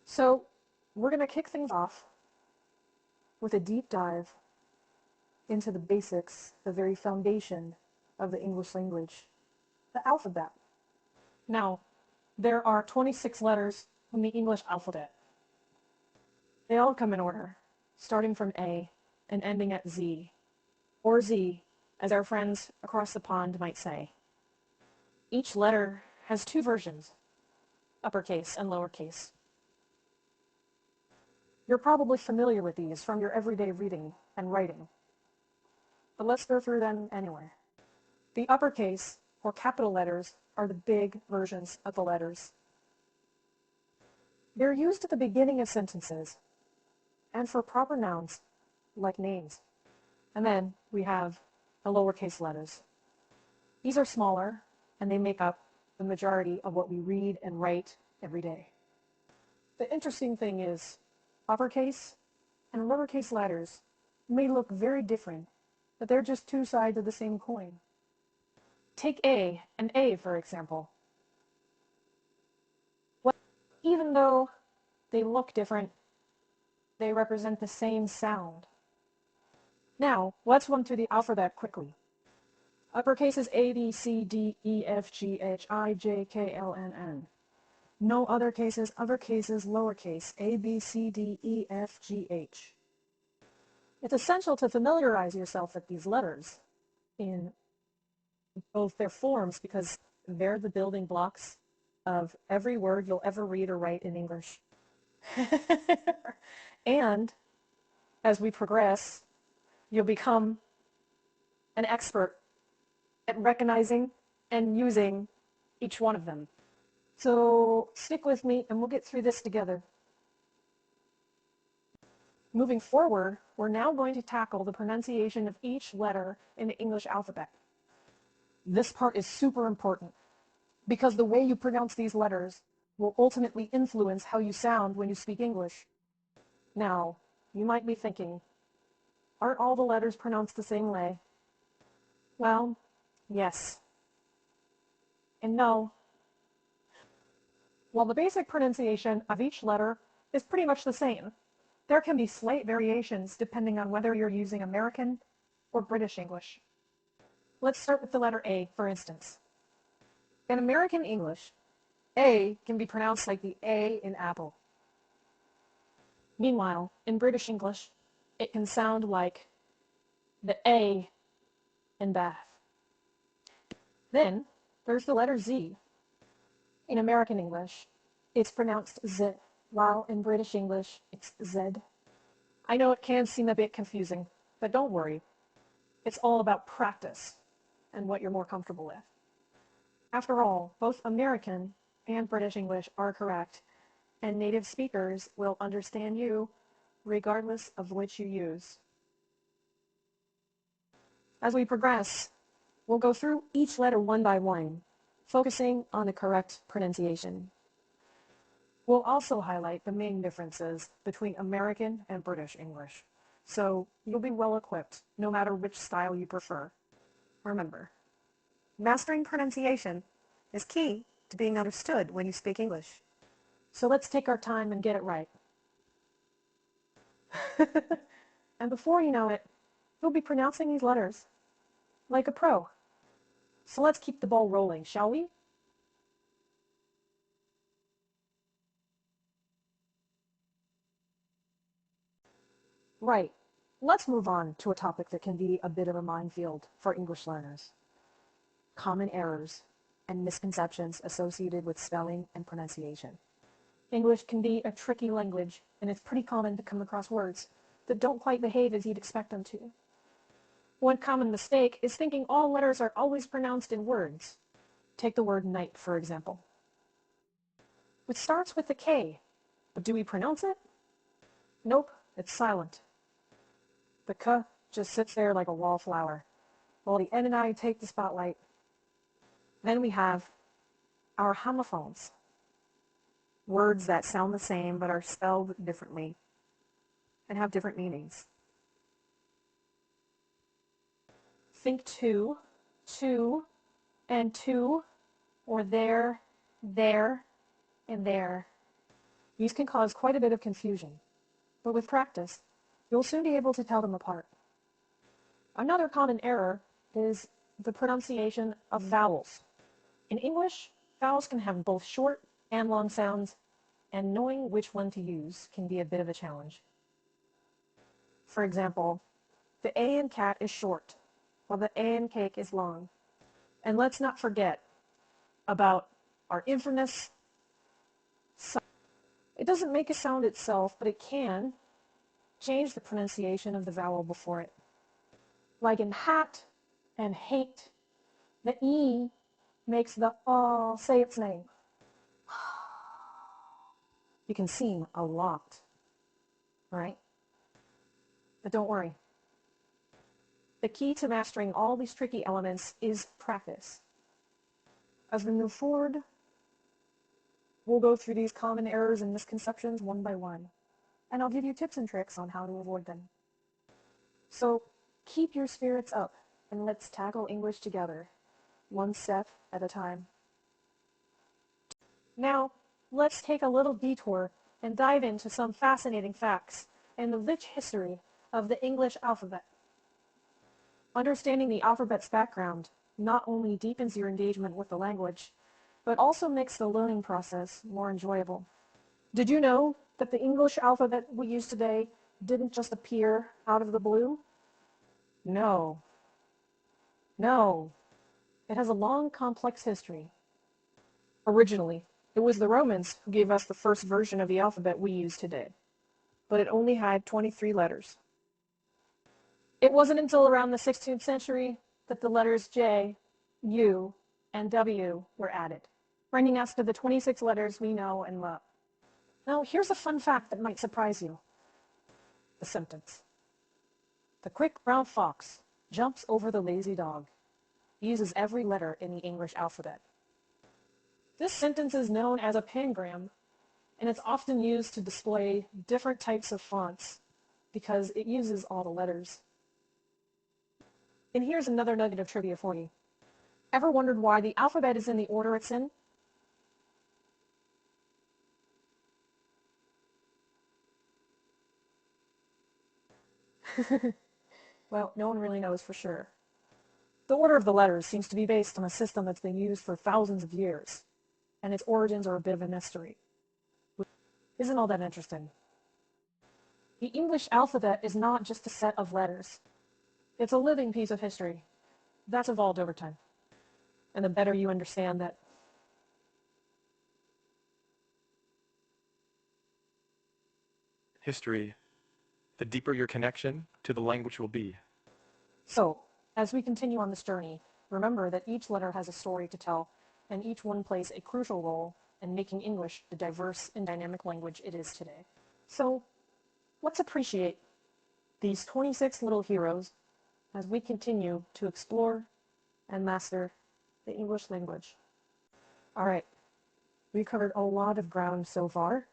So we're going to kick things off with a deep dive into the basics, the very foundation of the English language, the alphabet. Now, there are 26 letters in the English alphabet. They all come in order, starting from A and ending at Z, or Z, as our friends across the pond might say. Each letter has two versions, uppercase and lowercase. You're probably familiar with these from your everyday reading and writing, but let's go through them anyway. The uppercase, or capital letters, are the big versions of the letters. They're used at the beginning of sentences and for proper nouns, like names. And then we have the lowercase letters. These are smaller, and they make up the majority of what we read and write every day. The interesting thing is, uppercase and lowercase letters may look very different, but they're just two sides of the same coin. Take A and A, for example. Well, even though they look different, they represent the same sound. Now, let's run through the alphabet quickly. Uppercase is A, B, C, D, E, F, G, H, I, J, K, L, N, N. No other cases, uppercases, lowercase, A, B, C, D, E, F, G, H. It's essential to familiarize yourself with these letters in both their forms because they're the building blocks of every word you'll ever read or write in English. And as we progress, you'll become an expert at recognizing and using each one of them. So stick with me and we'll get through this together. Moving forward, we're now going to tackle the pronunciation of each letter in the English alphabet. This part is super important because the way you pronounce these letters will ultimately influence how you sound when you speak English. Now, you might be thinking, aren't all the letters pronounced the same way? Well, yes. And no. While the basic pronunciation of each letter is pretty much the same, there can be slight variations depending on whether you're using American or British English. Let's start with the letter A, for instance. In American English, A can be pronounced like the A in apple. Meanwhile, in British English, it can sound like the A in bath. Then, there's the letter Z. In American English, it's pronounced Z, while in British English, it's Z. I know it can seem a bit confusing, but don't worry. It's all about practice and what you're more comfortable with. After all, both American and British English are correct, and native speakers will understand you regardless of which you use. As we progress, we'll go through each letter one by one, focusing on the correct pronunciation. We'll also highlight the main differences between American and British English, so you'll be well equipped no matter which style you prefer. Remember, mastering pronunciation is key to being understood when you speak English. So let's take our time and get it right. And before you know it, you'll be pronouncing these letters like a pro. So let's keep the ball rolling, shall we? Right. Let's move on to a topic that can be a bit of a minefield for English learners. Common errors and misconceptions associated with spelling and pronunciation. English can be a tricky language, and it's pretty common to come across words that don't quite behave as you'd expect them to. One common mistake is thinking all letters are always pronounced in words. Take the word night, for example. It starts with the K, but do we pronounce it? Nope, it's silent. The K just sits there like a wallflower, while the N and I take the spotlight. Then we have our homophones, words that sound the same but are spelled differently and have different meanings. Think to, and to, or there, and there. These can cause quite a bit of confusion, but with practice, you'll soon be able to tell them apart. Another common error is the pronunciation of vowels. In English, vowels can have both short and long sounds, and knowing which one to use can be a bit of a challenge. For example, the A in cat is short, while the A in cake is long. And let's not forget about our infamous sound. It doesn't make a sound itself, but it can change the pronunciation of the vowel before it. Like in hat and hate, the E makes the say its name. You can seem a lot, right? But don't worry. The key to mastering all these tricky elements is practice. As we move forward, we'll go through these common errors and misconceptions one by one, and I'll give you tips and tricks on how to avoid them. So keep your spirits up, and let's tackle English together, one step at a time. Now, let's take a little detour and dive into some fascinating facts and the rich history of the English alphabet. Understanding the alphabet's background not only deepens your engagement with the language, but also makes the learning process more enjoyable. Did you know that the English alphabet we use today didn't just appear out of the blue? No. No. It has a long, complex history. Originally, it was the Romans who gave us the first version of the alphabet we use today, but it only had 23 letters. It wasn't until around the 16th century that the letters J, U, and W were added, bringing us to the 26 letters we know and love. Now, here's a fun fact that might surprise you. The sentence. The quick brown fox jumps over the lazy dog uses every letter in the English alphabet. This sentence is known as a pangram, and it's often used to display different types of fonts because it uses all the letters. And here's another nugget of trivia for you. Ever wondered why the alphabet is in the order it's in? Well, no one really knows for sure. The order of the letters seems to be based on a system that's been used for thousands of years, and its origins are a bit of a mystery. Isn't all that interesting? The English alphabet is not just a set of letters. It's a living piece of history that's evolved over time. And the better you understand that history, the deeper your connection to the language will be. So, as we continue on this journey, remember that each letter has a story to tell, and each one plays a crucial role in making English the diverse and dynamic language it is today. So, let's appreciate these 26 little heroes as we continue to explore and master the English language. All right, we've covered a lot of ground so far,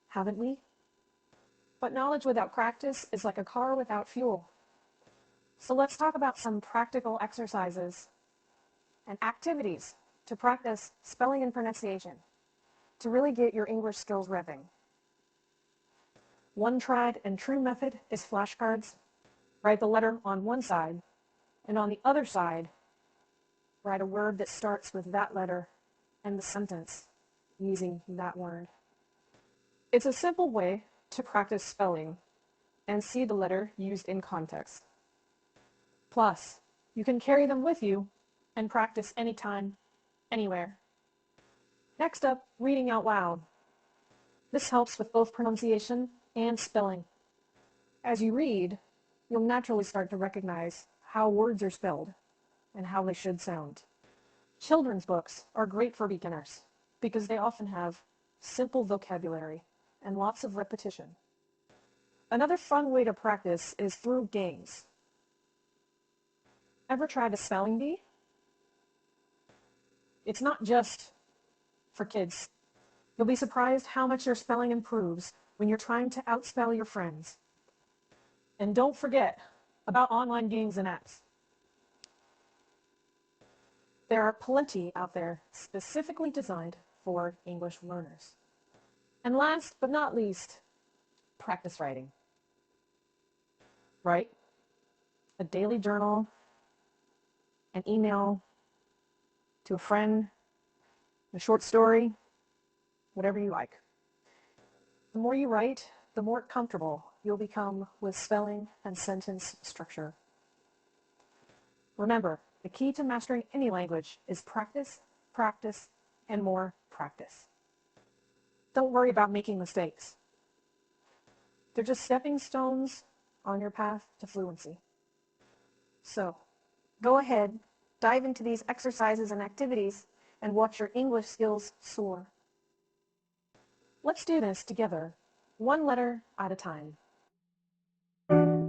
haven't we? But knowledge without practice is like a car without fuel. So let's talk about some practical exercises and activities to practice spelling and pronunciation to really get your English skills revving. One tried and true method is flashcards. Write the letter on one side, and on the other side, write a word that starts with that letter and the sentence using that word. It's a simple way to practice spelling and see the letter used in context. Plus, you can carry them with you and practice anytime, anywhere. Next up, reading out loud. This helps with both pronunciation and spelling. As you read, you'll naturally start to recognize how words are spelled and how they should sound. Children's books are great for beginners because they often have simple vocabulary and lots of repetition. Another fun way to practice is through games. Ever tried a spelling bee? It's not just for kids. You'll be surprised how much your spelling improves when you're trying to outspell your friends. And don't forget about online games and apps. There are plenty out there specifically designed for English learners. And last but not least, practice writing. Write a daily journal, an email to a friend, a short story, whatever you like. The more you write, the more comfortable you'll become with spelling and sentence structure. Remember, the key to mastering any language is practice, practice, and more practice. Don't worry about making mistakes. They're just stepping stones on your path to fluency. So, go ahead, dive into these exercises and activities, and watch your English skills soar. Let's do this together, one letter at a time.